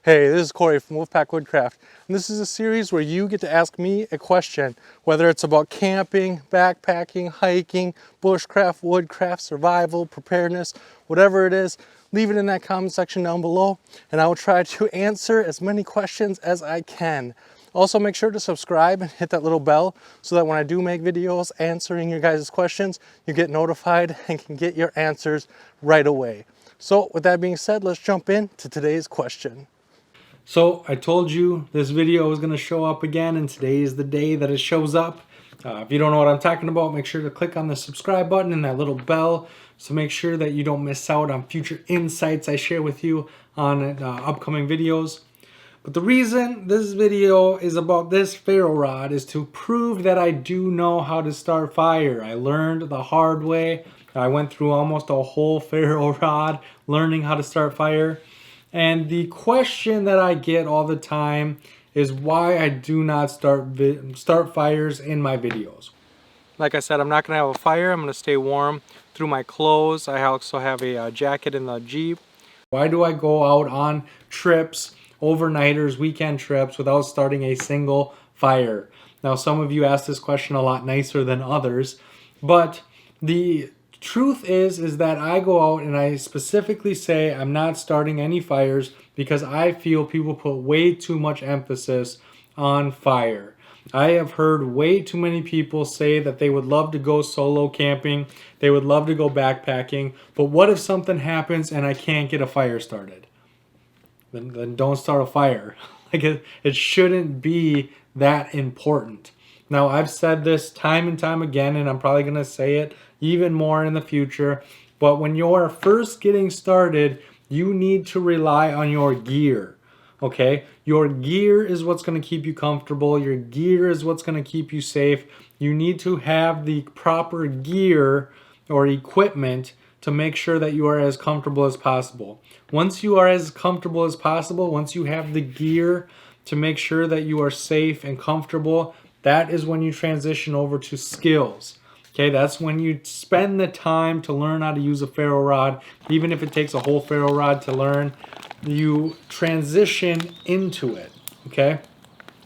Hey, this is Corey from Wolfpack Woodcraft, and this is a series where you get to ask me a question, whether it's about camping, backpacking, hiking, bushcraft, woodcraft, survival, preparedness, whatever it is. Leave it in that comment section down below, and I will try to answer as many questions as I can. Also, make sure to subscribe and hit that little bell so that when I do make videos answering your guys' questions, you get notified and can get your answers right away. So with that being said, let's jump into today's question. So I told you this video was going to show up again, and today is the day that it shows up. If you don't know what I'm talking about, make sure to click on the subscribe button and that little bell, so make sure that you don't miss out on future insights I share with you on upcoming videos. But the reason this video is about this ferro rod is to prove that I do know how to start fire. I learned the hard way. I went through almost a whole ferro rod learning how to start fire. And the question that I get all the time is why I do not start fires in my videos. Like I said, I'm not going to have a fire. I'm going to stay warm through my clothes. I also have a jacket in the Jeep. Why do I go out on trips, overnighters, weekend trips without starting a single fire? Now, some of you asked this question a lot nicer than others, but the truth is that I go out and I specifically say I'm not starting any fires because I feel people put way too much emphasis on fire. I have heard way too many people say that they would love to go solo camping, they would love to go backpacking, but what if something happens and I can't get a fire started? Then don't start a fire. Like it shouldn't be that important. Now, I've said this time and time again, and I'm probably going to say it even more in the future, but when you're first getting started, you need to rely on your gear, okay? Your gear is what's going to keep you comfortable. Your gear is what's going to keep you safe. You need to have the proper gear or equipment to make sure that you are as comfortable as possible. Once you are as comfortable as possible, once you have the gear to make sure that you are safe and comfortable, that is when you transition over to skills. Okay, that's when you spend the time to learn how to use a ferro rod. Even if it takes a whole ferro rod to learn, you transition into it, okay?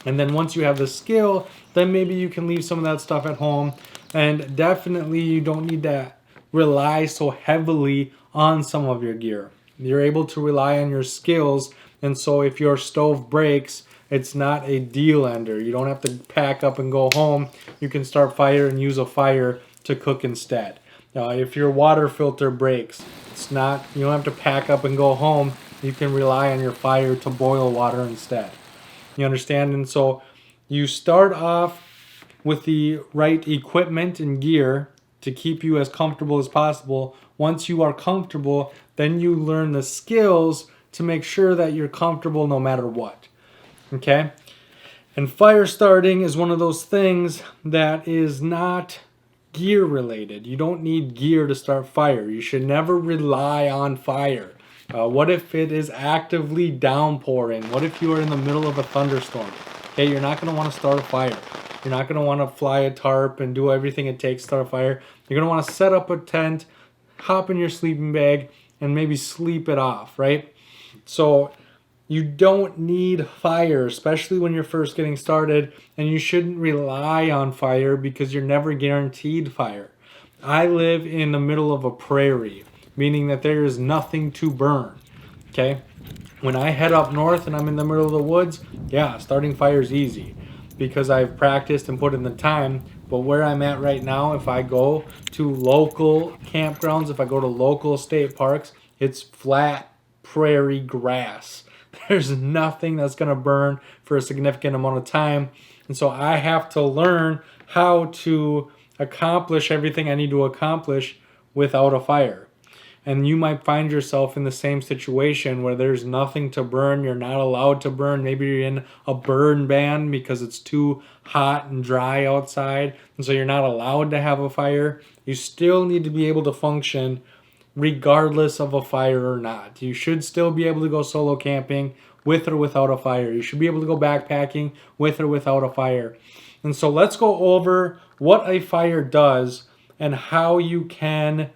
And then once you have the skill, then maybe you can leave some of that stuff at home. And definitely you don't need to rely so heavily on some of your gear. You're able to rely on your skills, and so if your stove breaks, it's not a deal ender. You don't have to pack up and go home. You can start fire and use a fire to cook instead. If your water filter breaks, you don't have to pack up and go home. You can rely on your fire to boil water instead. You understand? And so you start off with the right equipment and gear to keep you as comfortable as possible. Once you are comfortable, then you learn the skills to make sure that you're comfortable no matter what. Okay? And fire starting is one of those things that is not gear related. You don't need gear to start fire. You should never rely on fire. What if it is actively downpouring? What if you are in the middle of a thunderstorm? Okay, you're not going to want to start a fire. You're not going to want to fly a tarp and do everything it takes to start a fire. You're going to want to set up a tent, hop in your sleeping bag, and maybe sleep it off, right? So you don't need fire, especially when you're first getting started, and you shouldn't rely on fire because you're never guaranteed fire. I live in the middle of a prairie, meaning that there is nothing to burn, okay? When I head up north and I'm in the middle of the woods, yeah, starting fire is easy because I've practiced and put in the time. But where I'm at right now, if I go to local campgrounds, if I go to local state parks, it's flat prairie grass. There's nothing that's going to burn for a significant amount of time. And so I have to learn how to accomplish everything I need to accomplish without a fire. And you might find yourself in the same situation where there's nothing to burn. You're not allowed to burn. Maybe you're in a burn ban because it's too hot and dry outside. And so you're not allowed to have a fire. You still need to be able to function regardless of a fire or not. You should still be able to go solo camping with or without a fire. You should be able to go backpacking with or without a fire. And so let's go over what a fire does and how you can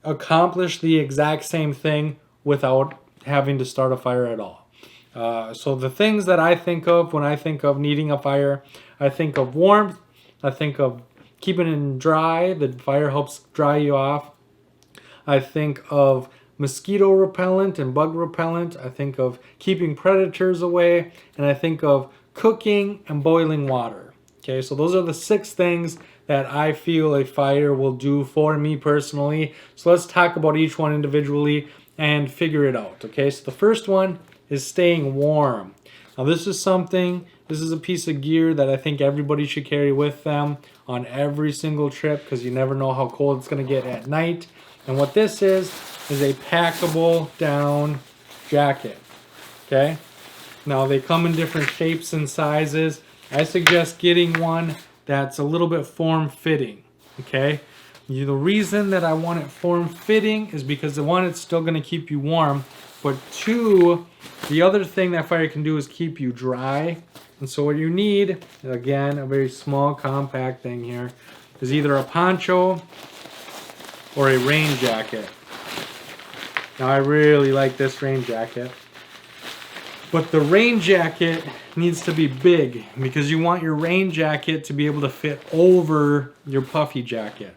accomplish the exact same thing without having to start a fire at all. So the things that I think of when I think of needing a fire, I think of warmth, I think of keeping it dry, the fire helps dry you off. I think of mosquito repellent and bug repellent. I think of keeping predators away, and I think of cooking and boiling water. Okay, so those are the 6 things that I feel a fire will do for me personally. So let's talk about each one individually and figure it out. Okay, so the first one is staying warm. Now this is a piece of gear that I think everybody should carry with them on every single trip, because you never know how cold it's going to get at night. And what this is a packable down jacket. Okay, now they come in different shapes and sizes. I suggest getting one that's a little bit form-fitting. Okay, the reason that I want it form-fitting is because one, it's still going to keep you warm, but 2, the other thing that fire can do is keep you dry. And so what you need, again, a very small compact thing here, is either a poncho or a rain jacket. Now I really like this rain jacket, but the rain jacket needs to be big because you want your rain jacket to be able to fit over your puffy jacket.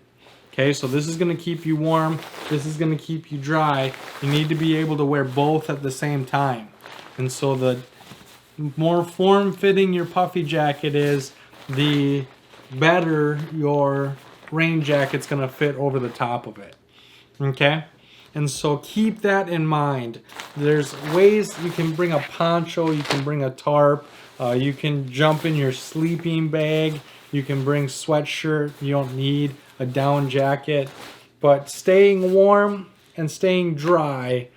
Okay, so this is going to keep you warm, this is going to keep you dry. You need to be able to wear both at the same time. And so the more form-fitting your puffy jacket is, the better your rain jacket's going to fit over the top of it. Okay? And so keep that in mind. There's ways you can bring a poncho, you can bring a tarp, you can jump in your sleeping bag, you can bring sweatshirt, you don't need a down jacket. But staying warm and staying dry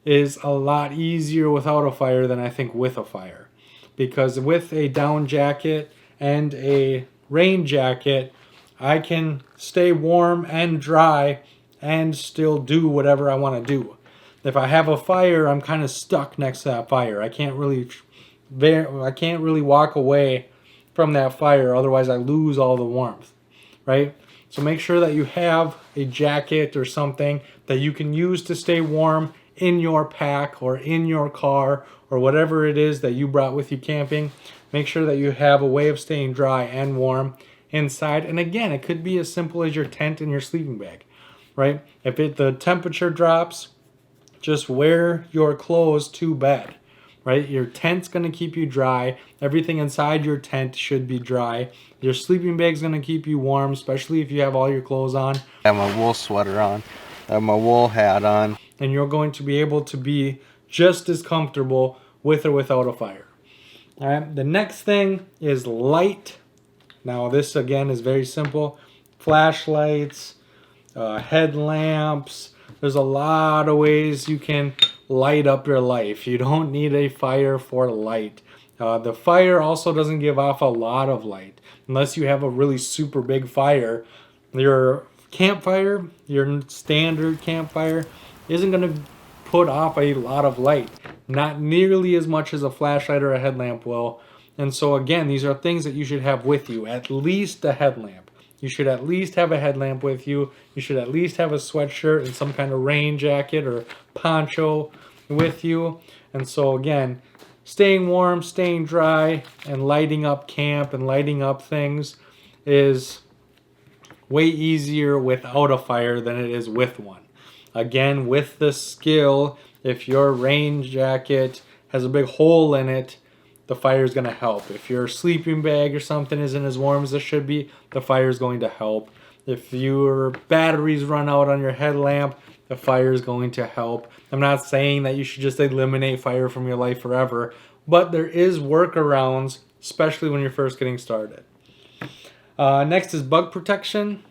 is a lot easier without a fire than I think with a fire. Because with a down jacket and a rain jacket, I can stay warm and dry and still do whatever I want to do. If I have a fire, I'm kind of stuck next to that fire. I can't really walk away from that fire, otherwise I lose all the warmth, right? So make sure that you have a jacket or something that you can use to stay warm in your pack or in your car or whatever it is that you brought with you camping. Make sure that you have a way of staying dry and warm inside. And again, it could be as simple as your tent and your sleeping bag, right? If the temperature drops, just wear your clothes to bed, right? Your tent's going to keep you dry. Everything inside your tent should be dry. Your sleeping bag's going to keep you warm, especially if you have all your clothes on. I have my wool sweater on. I have my wool hat on. And you're going to be able to be just as comfortable with or without a fire. All right, the next thing is light. Now this again is very simple. Flashlights, headlamps. There's a lot of ways you can light up your life. You don't need a fire for light. The fire also doesn't give off a lot of light unless you have a really super big fire. Your campfire, your standard campfire, isn't going to put off a lot of light. Not nearly as much as a flashlight or a headlamp will. And so again, these are things that you should have with you. At least a headlamp. You should at least have a headlamp with you. You should at least have a sweatshirt and some kind of rain jacket or poncho with you. And so again, staying warm, staying dry, and lighting up camp and lighting up things is way easier without a fire than it is with one. Again, with the skill, if your rain jacket has a big hole in it, the fire is going to help. If your sleeping bag or something isn't as warm as it should be, the fire is going to help. If your batteries run out on your headlamp, the fire is going to help. I'm not saying that you should just eliminate fire from your life forever, but there is workarounds, especially when you're first getting started. Next is bug protection.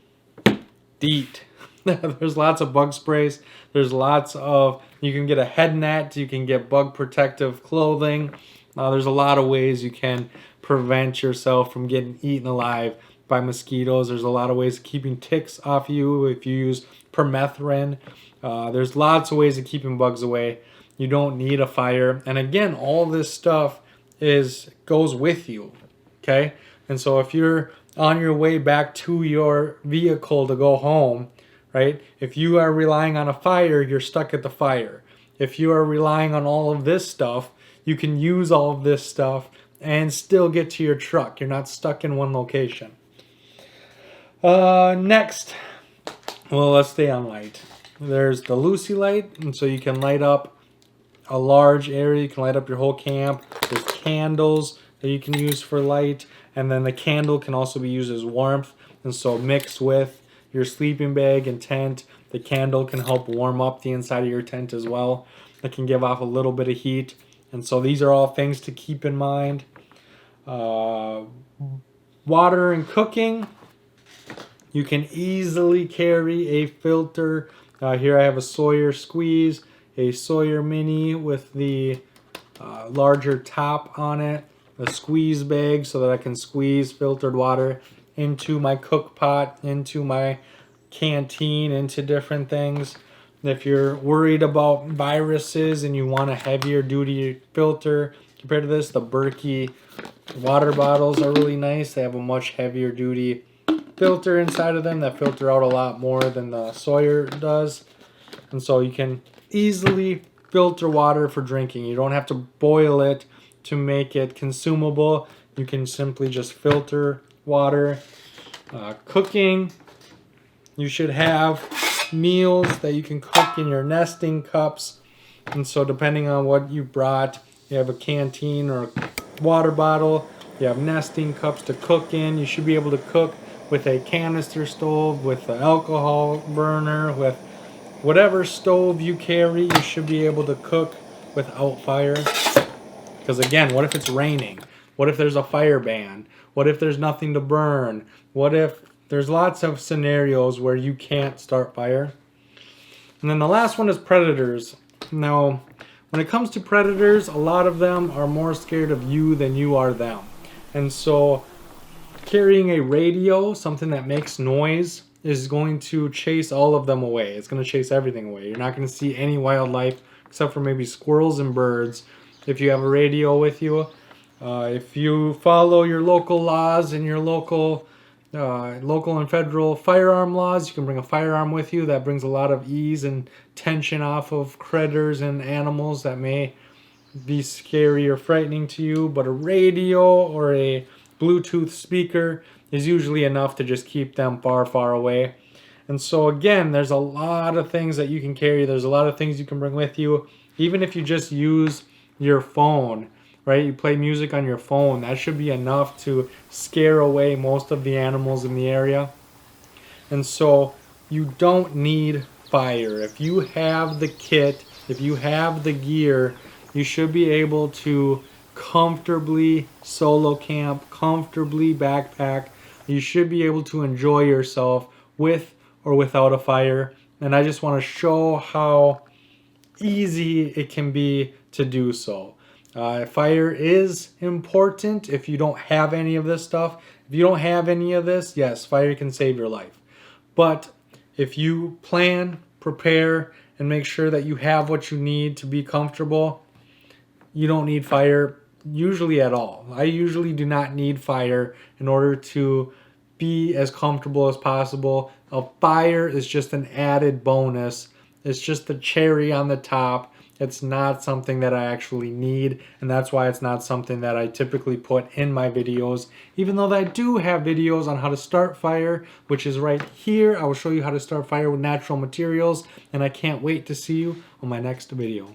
DEET. There's lots of bug sprays. There's lots of, you can get a head net, you can get bug protective clothing. There's a lot of ways you can prevent yourself from getting eaten alive by mosquitoes. There's a lot of ways of keeping ticks off you if you use permethrin. There's lots of ways of keeping bugs away. You don't need a fire. And again, all this stuff goes with you, okay? And so if you're on your way back to your vehicle to go home, right? If you are relying on a fire, you're stuck at the fire. If you are relying on all of this stuff, you can use all of this stuff and still get to your truck. You're not stuck in one location. Next, well, let's stay on light. There's the Lucy light, and so you can light up a large area. You can light up your whole camp. There's candles that you can use for light, and then the candle can also be used as warmth, and so mixed with your sleeping bag and tent, the candle can help warm up the inside of your tent as well. It can give off a little bit of heat, and so these are all things to keep in mind. Water and cooking, you can easily carry a filter. Here I have a Sawyer Squeeze, a Sawyer Mini with the larger top on it, a squeeze bag so that I can squeeze filtered water into my cook pot, into my canteen, into different things. If you're worried about viruses and you want a heavier duty filter compared to this, the Berkey water bottles are really nice. They have a much heavier duty filter inside of them that filter out a lot more than the Sawyer does. And so you can easily filter water for drinking. You don't have to boil it to make it consumable. You can simply just filter water. Cooking, you should have meals that you can cook in your nesting cups. And so depending on what you brought, you have a canteen or a water bottle, you have nesting cups to cook in. You should be able to cook with a canister stove, with an alcohol burner, with whatever stove you carry. You should be able to cook without fire. Because again, what if it's raining? What if there's a fire ban? What if there's nothing to burn? What if there's lots of scenarios where you can't start fire? And then the last one is predators. Now, when it comes to predators, a lot of them are more scared of you than you are them. And so carrying a radio, something that makes noise, is going to chase all of them away. It's going to chase everything away. You're not going to see any wildlife except for maybe squirrels and birds if you have a radio with you. If you follow your local laws and your local and federal firearm laws, you can bring a firearm with you. That brings a lot of ease and tension off of critters and animals that may be scary or frightening to you. But a radio or a Bluetooth speaker is usually enough to just keep them far, far away. And so again, there's a lot of things that you can carry. There's a lot of things you can bring with you. Even if you just use your phone, right? You play music on your phone, that should be enough to scare away most of the animals in the area. And so you don't need fire. If you have the kit, if you have the gear, you should be able to comfortably solo camp, comfortably backpack. You should be able to enjoy yourself with or without a fire. And I just want to show how easy it can be to do so. Fire is important if you don't have any of this stuff. If you don't have any of this, yes, fire can save your life. But if you plan, prepare, and make sure that you have what you need to be comfortable, you don't need fire usually at all. I usually do not need fire in order to be as comfortable as possible. A fire is just an added bonus. It's just the cherry on the top. It's not something that I actually need, and that's why it's not something that I typically put in my videos. Even though I do have videos on how to start fire, which is right here. I will show you how to start fire with natural materials, and I can't wait to see you on my next video.